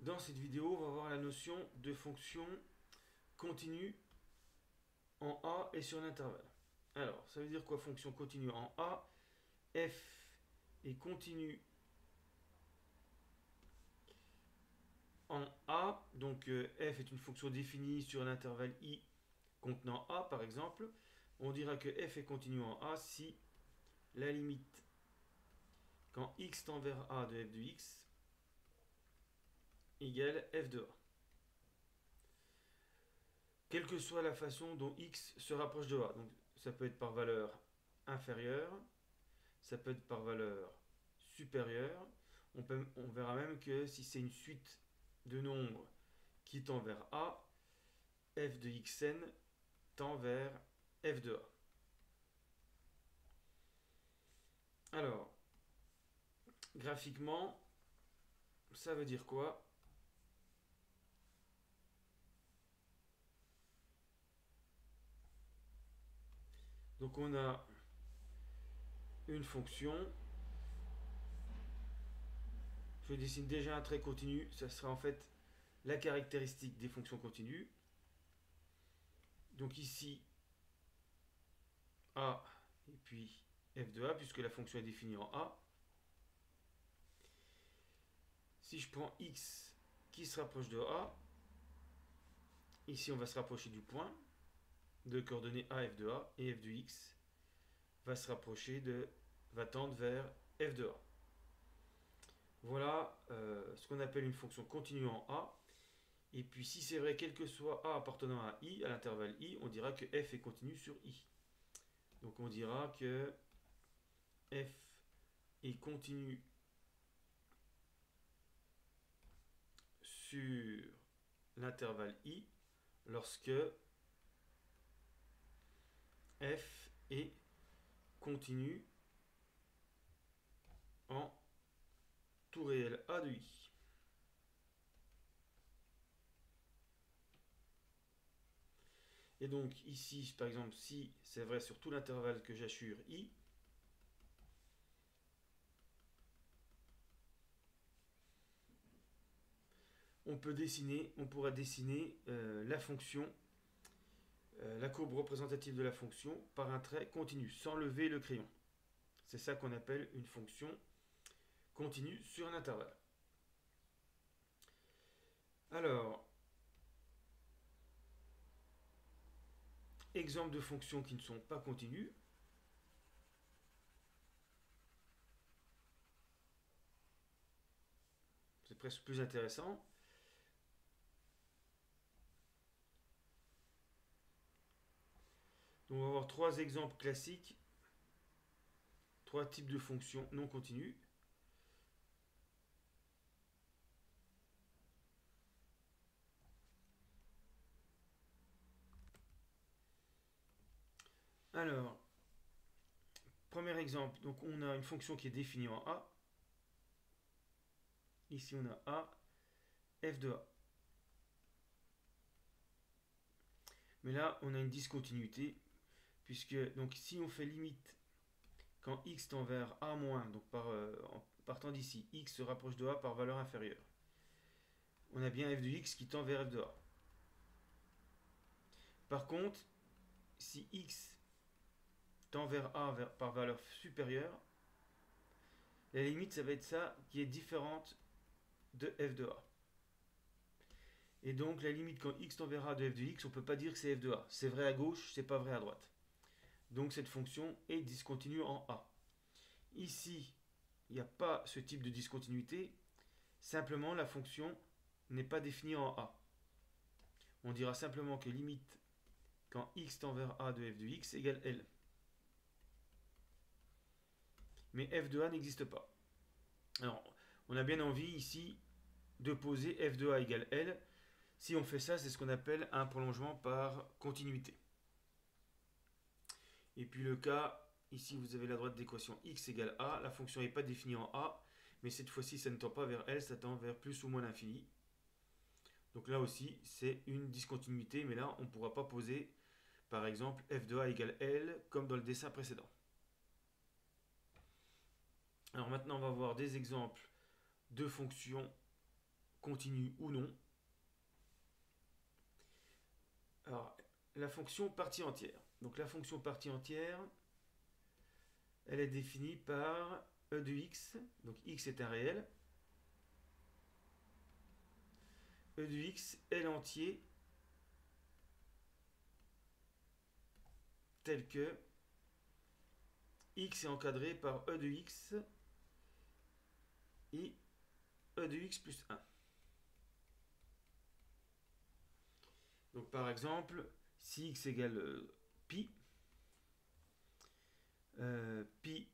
Dans cette vidéo, on va voir la notion de fonction continue en A et sur l'intervalle. Alors, ça veut dire quoi fonction continue en A? F est continue en A, donc f est une fonction définie sur l'intervalle I contenant A par exemple. On dira que f est continue en A si la limite quand x tend vers A de f de x égale f de A. Quelle que soit la façon dont x se rapproche de A. Donc ça peut être par valeur inférieure, ça peut être par valeur supérieure. On verra même que si c'est une suite de nombres qui tend vers A, f de xn tend vers f de A. Alors, graphiquement, ça veut dire quoi? Donc on a une fonction. Je dessine déjà un trait continu. Ça sera en fait la caractéristique des fonctions continues. Donc ici, A et puis f de A, puisque la fonction est définie en A. Si je prends x qui se rapproche de A, ici on va se rapprocher du point de coordonnées A, f de A, et f de x va tendre vers f de A. Voilà ce qu'on appelle une fonction continue en A. Et puis si c'est vrai, quel que soit A appartenant à I, à l'intervalle I, on dira que f est continu sur I. Donc on dira que f est continu sur l'intervalle I lorsque f est continu en tout réel A de I. Et donc ici, par exemple, si c'est vrai sur tout l'intervalle que j'assure I, on pourra dessiner la fonction, la courbe représentative de la fonction par un trait continu, sans lever le crayon. C'est ça qu'on appelle une fonction continue sur un intervalle. Alors, exemple de fonctions qui ne sont pas continues. C'est presque plus intéressant. Donc on va avoir trois exemples classiques, trois types de fonctions non continues. Alors, premier exemple, donc on a une fonction qui est définie en A. Ici on a A, f de A. Mais là on a une discontinuité, puisque donc si on fait limite quand x tend vers A-, donc en partant d'ici, x se rapproche de A par valeur inférieure, on a bien f de x qui tend vers f de A. Par contre, si x tend vers A par valeur supérieure, la limite, ça va être ça qui est différente de f de A. Et donc, la limite quand x tend vers A de f de x, on ne peut pas dire que c'est f de A. C'est vrai à gauche, c'est pas vrai à droite. Donc, cette fonction est discontinue en A. Ici, il n'y a pas ce type de discontinuité. Simplement, la fonction n'est pas définie en A. On dira simplement que limite quand x tend vers A de f de x égale L. Mais f de A n'existe pas. Alors, on a bien envie ici de poser f de A égale L. Si on fait ça, c'est ce qu'on appelle un prolongement par continuité. Et puis le cas, ici vous avez la droite d'équation x égale A. La fonction n'est pas définie en A, mais cette fois-ci ça ne tend pas vers L, ça tend vers plus ou moins l'infini. Donc là aussi, c'est une discontinuité, mais là on ne pourra pas poser, par exemple, f de A égale L, comme dans le dessin précédent. Alors maintenant, on va voir des exemples de fonctions continue ou non. Alors, la fonction partie entière. Donc la fonction partie entière, elle est définie par e de x, donc x est un réel. E de x est l'entier tel que x est encadré par e de x et e de x plus 1. Donc par exemple, si x égale pi, pi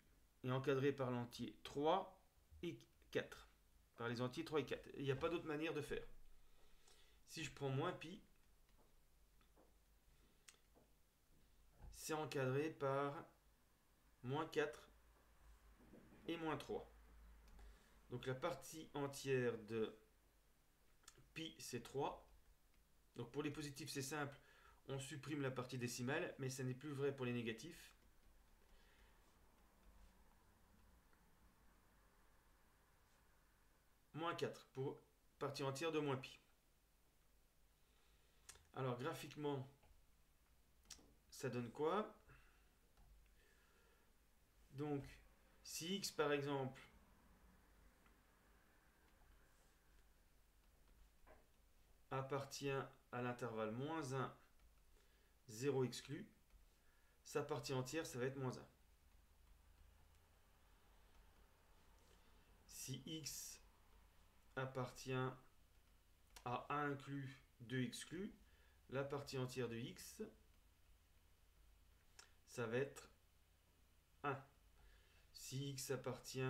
est encadré par l'entier 3 et 4. Par les entiers 3 et 4. Il n'y a pas d'autre manière de faire. Si je prends moins pi, c'est encadré par moins 4 et moins 3. Donc la partie entière de pi, c'est 3. Donc pour les positifs, c'est simple. On supprime la partie décimale, mais ça n'est plus vrai pour les négatifs. Moins 4 pour partie entière de moins pi. Alors graphiquement, ça donne quoi? Donc, si x par exemple appartient à l'intervalle moins 1, 0 exclu, sa partie entière, ça va être moins 1. Si x appartient à 1 inclus, 2 exclu, la partie entière de x, ça va être 1. Si x appartient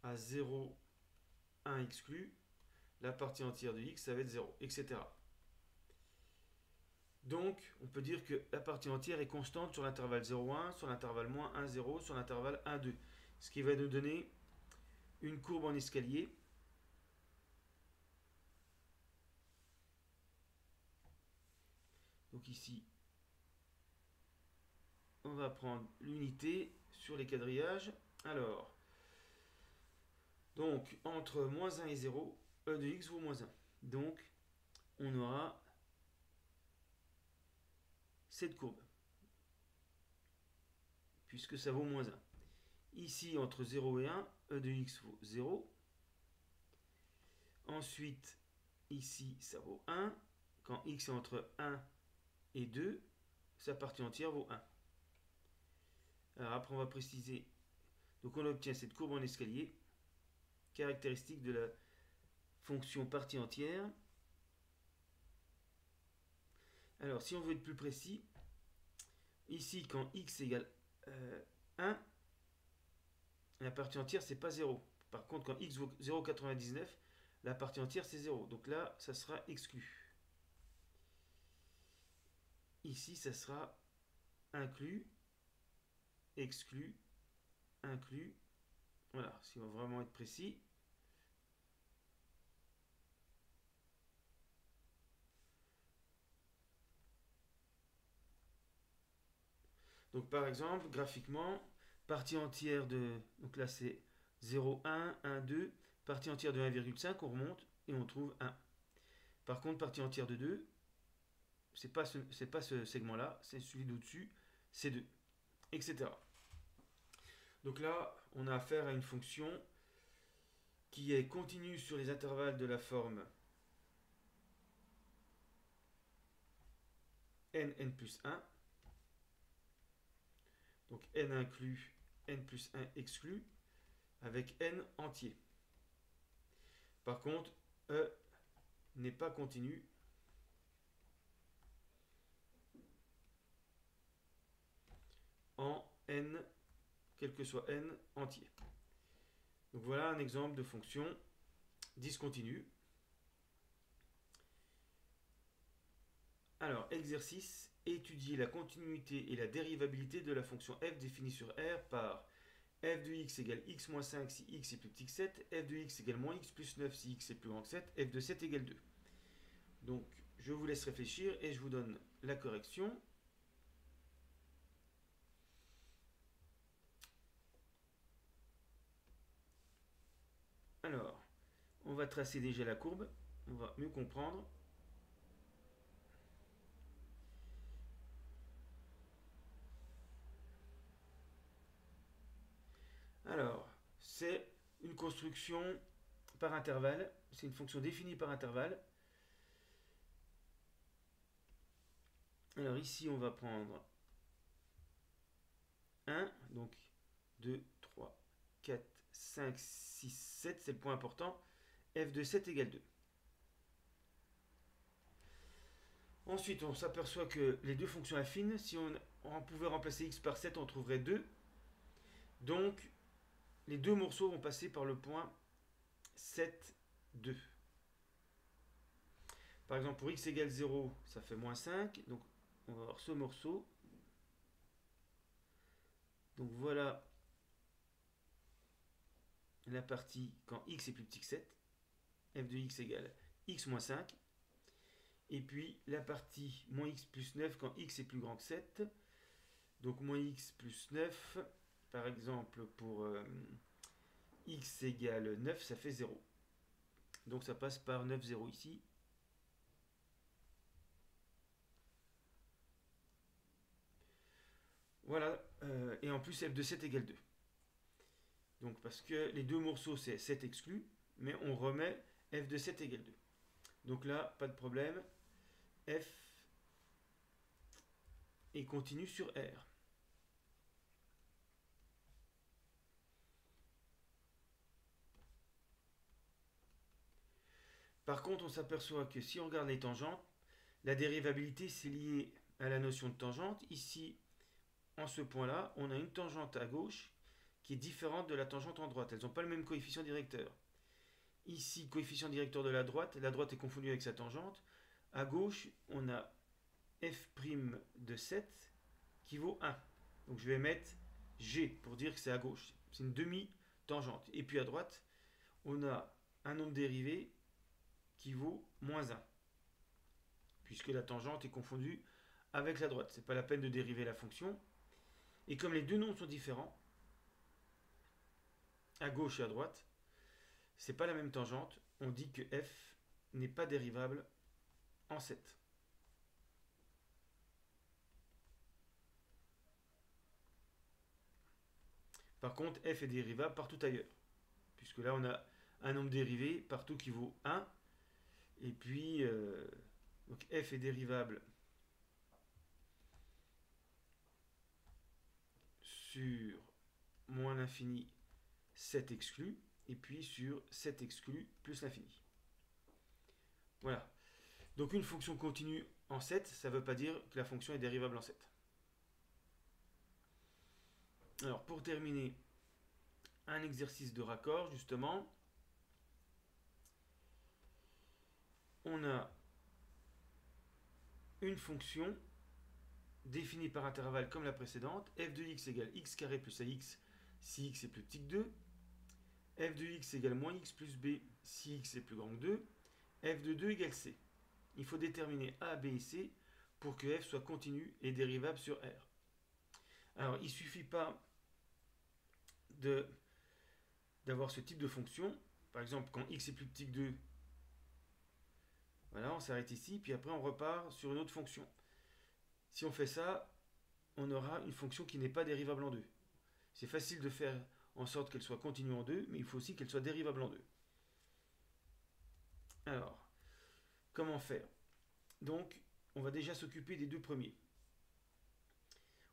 à 0, 1 exclu, la partie entière de x, ça va être 0, etc. Donc, on peut dire que la partie entière est constante sur l'intervalle 0,1, sur l'intervalle moins 1, 0, sur l'intervalle 1, 2. Ce qui va nous donner une courbe en escalier. Donc ici, on va prendre l'unité sur les quadrillages. Alors, donc, entre moins 1 et 0, e de x vaut moins 1. Donc, on aura cette courbe, puisque ça vaut moins 1. Ici, entre 0 et 1, e de x vaut 0. Ensuite, ici, ça vaut 1. Quand x est entre 1 et 2, sa partie entière vaut 1. Alors après, on va préciser. Donc, on obtient cette courbe en escalier, caractéristique de la fonction partie entière. Alors, si on veut être plus précis, ici, quand x égale 1, la partie entière, c'est pas 0. Par contre, quand x vaut 0,99, la partie entière, c'est 0. Donc là, ça sera exclu. Ici, ça sera inclus, exclu, inclus. Voilà, si on veut vraiment être précis. Donc par exemple, graphiquement, partie entière de... Donc là, c'est 0, 1, 1, 2. Partie entière de 1,5, on remonte et on trouve 1. Par contre, partie entière de 2, c'est pas ce segment-là, c'est celui d'au-dessus, c'est 2, etc. Donc là, on a affaire à une fonction qui est continue sur les intervalles de la forme n, n plus 1. Donc n inclus, n plus 1 exclu, avec n entier. Par contre, e n'est pas continu. En n, quel que soit n entier. Donc voilà un exemple de fonction discontinue. Alors, exercice, étudier la continuité et la dérivabilité de la fonction f définie sur R par f de x égale x moins 5 si x est plus petit que 7, f de x égale moins x plus 9 si x est plus grand que 7, f de 7 égale 2. Donc, je vous laisse réfléchir et je vous donne la correction. Alors, On va tracer déjà la courbe, on va mieux comprendre. Alors, c'est une construction par intervalle, c'est une fonction définie par intervalle. Alors ici, on va prendre 1, donc 2, 3, 4, 5, 6, 7, c'est le point important. F de 7 égale 2. Ensuite, on s'aperçoit que les deux fonctions affines, si on pouvait remplacer x par 7, on trouverait 2. Donc, les deux morceaux vont passer par le point 7, 2. Par exemple, pour x égale 0, ça fait moins 5. Donc, on va avoir ce morceau. Donc, voilà la partie quand x est plus petit que 7. F de x égale x moins 5. Et puis, la partie moins x plus 9 quand x est plus grand que 7. Donc, moins x plus 9. Par exemple, pour x égale 9, ça fait 0. Donc, ça passe par 9, 0 ici. Voilà, et en plus f de 7 égale 2. Donc parce que les deux morceaux c'est 7 exclus, mais on remet f de 7 égale 2. Donc là, pas de problème, f est continu sur R. Par contre, on s'aperçoit que si on regarde les tangentes, la dérivabilité c'est lié à la notion de tangente. Ici, en ce point-là, on a une tangente à gauche qui est différente de la tangente en droite. Elles n'ont pas le même coefficient directeur. Ici, coefficient directeur de la droite est confondue avec sa tangente. À gauche, on a f' de 7 qui vaut 1. Donc je vais mettre G pour dire que c'est à gauche. C'est une demi-tangente. Et puis à droite, on a un nombre dérivé qui vaut moins 1. Puisque la tangente est confondue avec la droite. C'est pas la peine de dériver la fonction. Et comme les deux nombres sont différents, à gauche et à droite, c'est pas la même tangente. On dit que f n'est pas dérivable en 7. Par contre, f est dérivable partout ailleurs. Puisque là, on a un nombre dérivé partout qui vaut 1. Et puis, donc f est dérivable sur moins l'infini 7 exclu. Et puis sur 7 exclu plus l'infini. Voilà. Donc une fonction continue en 7, ça ne veut pas dire que la fonction est dérivable en 7. Alors pour terminer, un exercice de raccord justement. On a une fonction définie par intervalle comme la précédente. F de x égale x carré plus ax si x est plus petit que 2. F de x égale moins x plus b si x est plus grand que 2. F de 2 égale c. Il faut déterminer a, b et c pour que f soit continu et dérivable sur R. Alors, il ne suffit pas d'avoir ce type de fonction. Par exemple, quand x est plus petit que 2, voilà, on s'arrête ici, puis après on repart sur une autre fonction. Si on fait ça, on aura une fonction qui n'est pas dérivable en 2. C'est facile de faire en sorte qu'elle soit continue en 2, mais il faut aussi qu'elle soit dérivable en 2. Alors, comment faire? Donc, on va déjà s'occuper des deux premiers.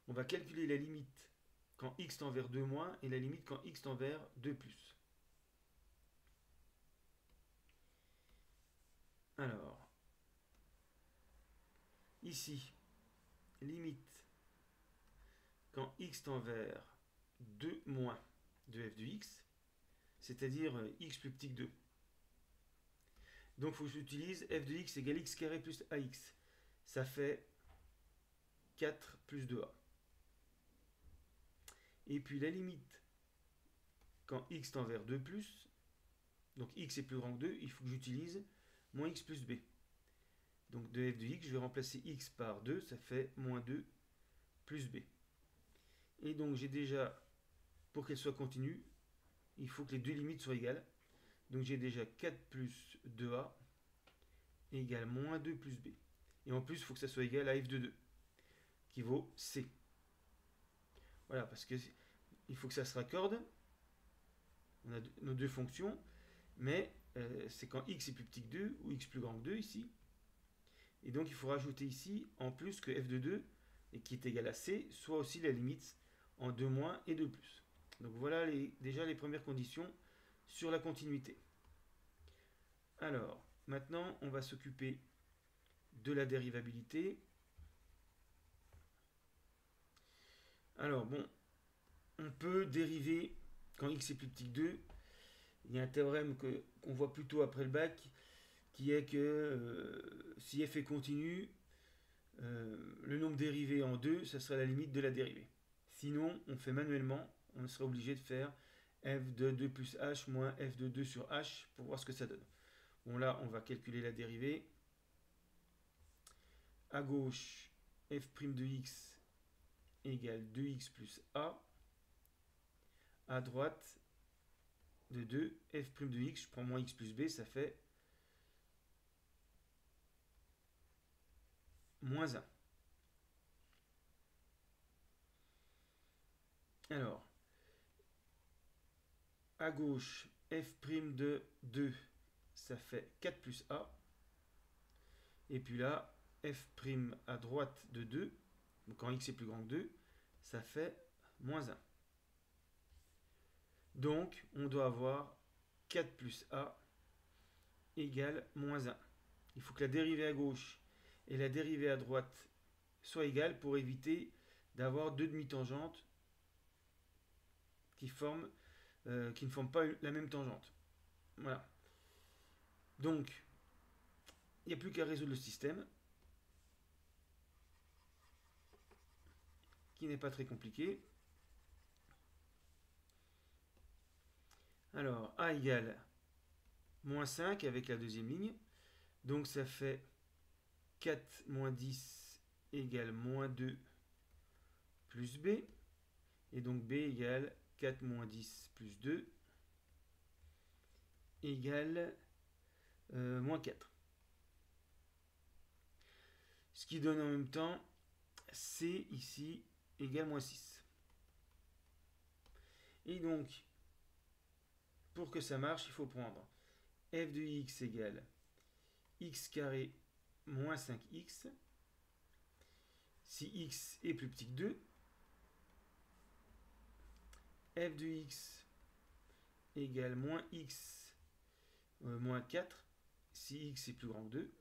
On va calculer la limite quand x tend vers 2 moins et la limite quand x tend vers 2 plus. Alors, ici, limite quand x tend vers 2 moins de f de x, c'est-à-dire x plus petit que 2. Donc il faut que j'utilise f de x égale x carré plus ax. Ça fait 4 plus 2a. Et puis la limite quand x tend vers 2 plus, donc x est plus grand que 2, il faut que j'utilise moins x plus b. Donc de f de x, je vais remplacer x par 2, ça fait moins 2 plus b. Et donc j'ai déjà, pour qu'elle soit continue, il faut que les deux limites soient égales. Donc j'ai déjà 4 plus 2a égale moins 2 plus b. Et en plus, il faut que ça soit égal à f de 2, qui vaut c. Voilà, parce que il faut que ça se raccorde. On a nos deux fonctions, mais c'est quand x est plus petit que 2 ou x plus grand que 2 ici. Et donc il faut rajouter ici, en plus que f de 2, et qui est égal à c, soit aussi la limite en 2 moins et 2 plus. Donc voilà déjà les premières conditions sur la continuité. Alors, maintenant, on va s'occuper de la dérivabilité. Alors, bon, on peut dériver quand x est plus petit que 2. Il y a un théorème qu'on voit plutôt après le bac, qui est que si f est continu, le nombre dérivé en 2, ça sera la limite de la dérivée. Sinon, on fait manuellement, on sera obligé de faire f de 2 plus h moins f de 2 sur h pour voir ce que ça donne. Bon, là, on va calculer la dérivée. À gauche, f' de x égale 2x plus a. À droite, de 2, f' de x, je prends moins x plus b, ça fait moins 1. Alors, à gauche, f' de 2, ça fait 4 plus a. Et puis là, f' à droite de 2, donc quand x est plus grand que 2, ça fait moins 1. Donc, on doit avoir 4 plus a égale moins 1. Il faut que la dérivée à gauche et la dérivée à droite soient égales pour éviter d'avoir deux demi-tangentes qui ne forment pas la même tangente. Voilà. Donc, il n'y a plus qu'à résoudre le système, qui n'est pas très compliqué. Alors, a égale moins 5 avec la deuxième ligne. Donc, ça fait 4 moins 10 égale moins 2 plus b. Et donc, b égale 4 moins 10 plus 2 égale moins 4. Ce qui donne en même temps c ici égale moins 6. Et donc, pour que ça marche, il faut prendre f de x égale x carré moins 5x. Si x est plus petit que 2, f de x égale moins x moins 4 si x est plus grand que 2.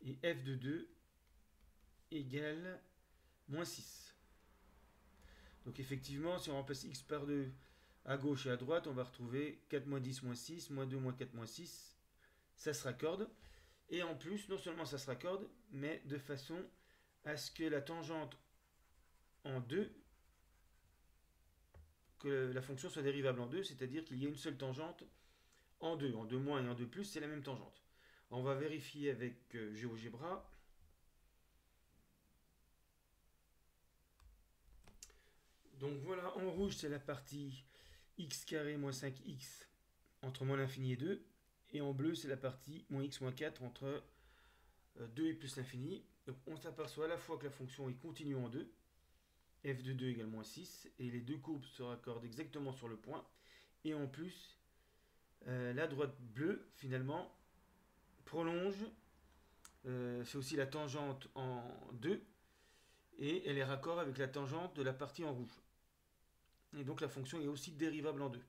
Et f de 2 égale moins 6. Donc effectivement, si on remplace x par 2 à gauche et à droite, on va retrouver 4 moins 10 moins 6, moins 2 moins 4 moins 6. Ça se raccorde. Et en plus, non seulement ça se raccorde, mais de façon à ce que la tangente en 2, que la fonction soit dérivable en 2, c'est-à-dire qu'il y ait une seule tangente en 2 moins et en 2 plus, c'est la même tangente. On va vérifier avec GeoGebra. Donc voilà, en rouge, c'est la partie x carré moins 5x entre moins l'infini et 2. Et en bleu, c'est la partie moins x moins 4 entre 2 et plus l'infini. Donc on s'aperçoit à la fois que la fonction est continue en 2, f de 2 égale moins 6, et les deux courbes se raccordent exactement sur le point. Et en plus, la droite bleue, finalement, prolonge, c'est aussi la tangente en 2, et elle est raccord avec la tangente de la partie en rouge. Et donc la fonction est aussi dérivable en 2.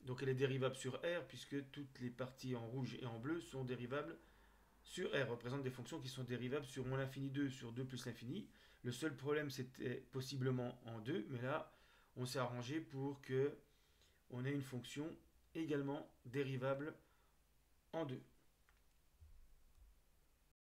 Donc elle est dérivable sur R, puisque toutes les parties en rouge et en bleu sont dérivables sur R, représentent des fonctions qui sont dérivables sur moins l'infini 2 sur 2 plus l'infini. Le seul problème, c'était possiblement en 2, mais là, on s'est arrangé pour que on ait une fonction également dérivable en 2.